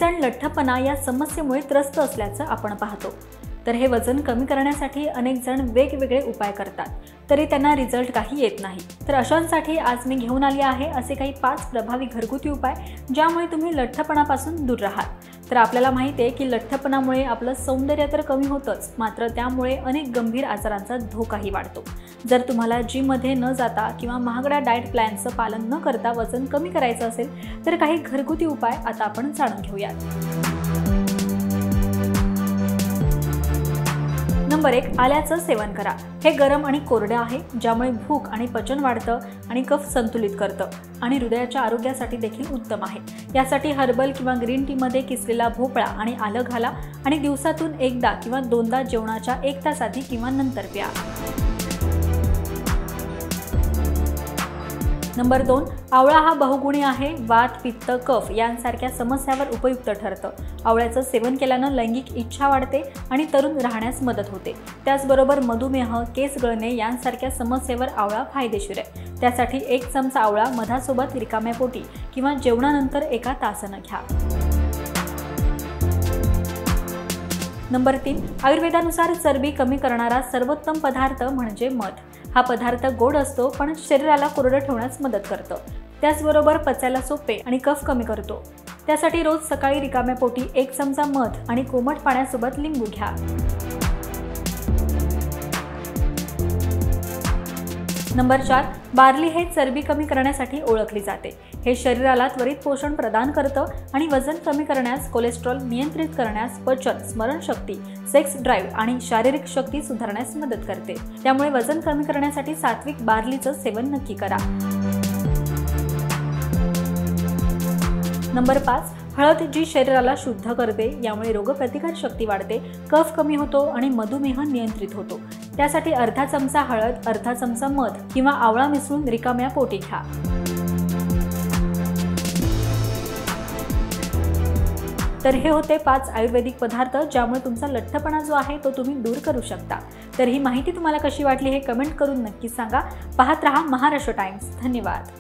जण लठ्ठपणा या समस्येमुळे त्रस्त असल्याचं आपण पाहतो। तर हे वजन कमी करण्यासाठी अनेक जण वेगवेगळे उपाय करतात, तरी त्यांना रिझल्ट काही येत नाही। तर अशांसाठी आज मी घेऊन आली आहे असे काही 5 प्रभावी घरगुती उपाय ज्यामुळे तुम्ही लठ्ठपणापासून दूर राहाल। तर आपल्याला माहिती आहे की लठ्ठपणामुळे आपलं सौंदर्य तर कमी होतंच, मात्र त्यामुळे अनेक गंभीर आजारांचा धोकाही वाढतो। जर तुम्हाला जिममध्ये न जाता किंवा महागड्या डाएट प्लॅनचं पालन न करता वजन कमी करायचं असेल तर काही घरगुती उपाय आता आपण जाणून घेऊयात। नंबर 1, आल्याचं सेवन करा। हे गरम आणि कोरडे आहे, ज्यामुळे भूक आणि पचन वाढतं आणि कफ संतुलित करतं आणि हृदयाच्या आरोग्यासाठी देखील उत्तम आहे। यासाठी हर्बल किंवा ग्रीन टी मध्ये किसलेला भोपळा आणि आलं घाला आणि दिवसातून एकदा किंवा दोनदा जेवणाच्या 1 तास आधी किंवा नंतर प्या। नंबर 2, आवळा हा बहुगुणी आहे। वात, पित्त, कफ यांसारख्या समस्यांवर उपयुक्त ठरतं। आवळ्याचं सेवन केल्यानं लैंगिक इच्छा वाढते आणि तरुण राहण्यास मदत होते। त्याचबरोबर मधुमेह, केस गळणे यांसारख्या समस्येवर आवळा फायदेशीर आहे। त्यासाठी 1 चमचा आवळा मधासोबत रिकाम्या पोटी किंवा जेवणानंतर 1 तासानं घ्या। नंबर 3, आयुर्वेदानुसार चरबी कमी करणारा सर्वोत्तम पदार्थ म्हणजे मध। हा पदार्थ गोड असतो पण शरीराला कोरडं ठेवण्यास मदत करतो। त्याचबरोबर पचायला सोपे आणि कफ कमी करतो। त्यासाठी रोज सकाळी रिकाम्या पोटी 1 चमचा मध आणि कोमट पाण्यासोबत लिंबू घ्या। नंबर 4, बार्ली हे चरबी कमी करण्यासाठी ओळखली जाते। हे शरीराला त्वरित पोषण प्रदान करतं आणि वजन कमी करण्यास, कोलेस्ट्रॉल नियंत्रित करण्यास, पचन, स्मरणशक्ती, सेक्स ड्राईव्ह आणि शारीरिक शक्ती सुधारण्यास मदत करते। त्यामुळे वजन कमी करण्यासाठी सात्विक बार्लीचं सेवन नक्की करा। नंबर 5, हळद जी शरीराला शुद्ध करते। यामुळे रोगप्रतिकार शक्ती वाढते, कफ कमी होतो आणि मधुमेह नियंत्रित होतो। त्यासाठी अर्धा चमचा हळद, अर्धा चमचा मध किंवा आवळा मिसळून रिकाम्या पोटी घ्या। तर हे होते 5 आयुर्वेदिक पदार्थ ज्यामुळे तुमचा लठ्ठपणा जो आहे तो तुम्ही दूर करू शकता। तर ही माहिती तुम्हाला कशी वाटली हे कमेंट करून नक्की सांगा। पाहत रहा महाराष्ट्र टाइम्स। धन्यवाद।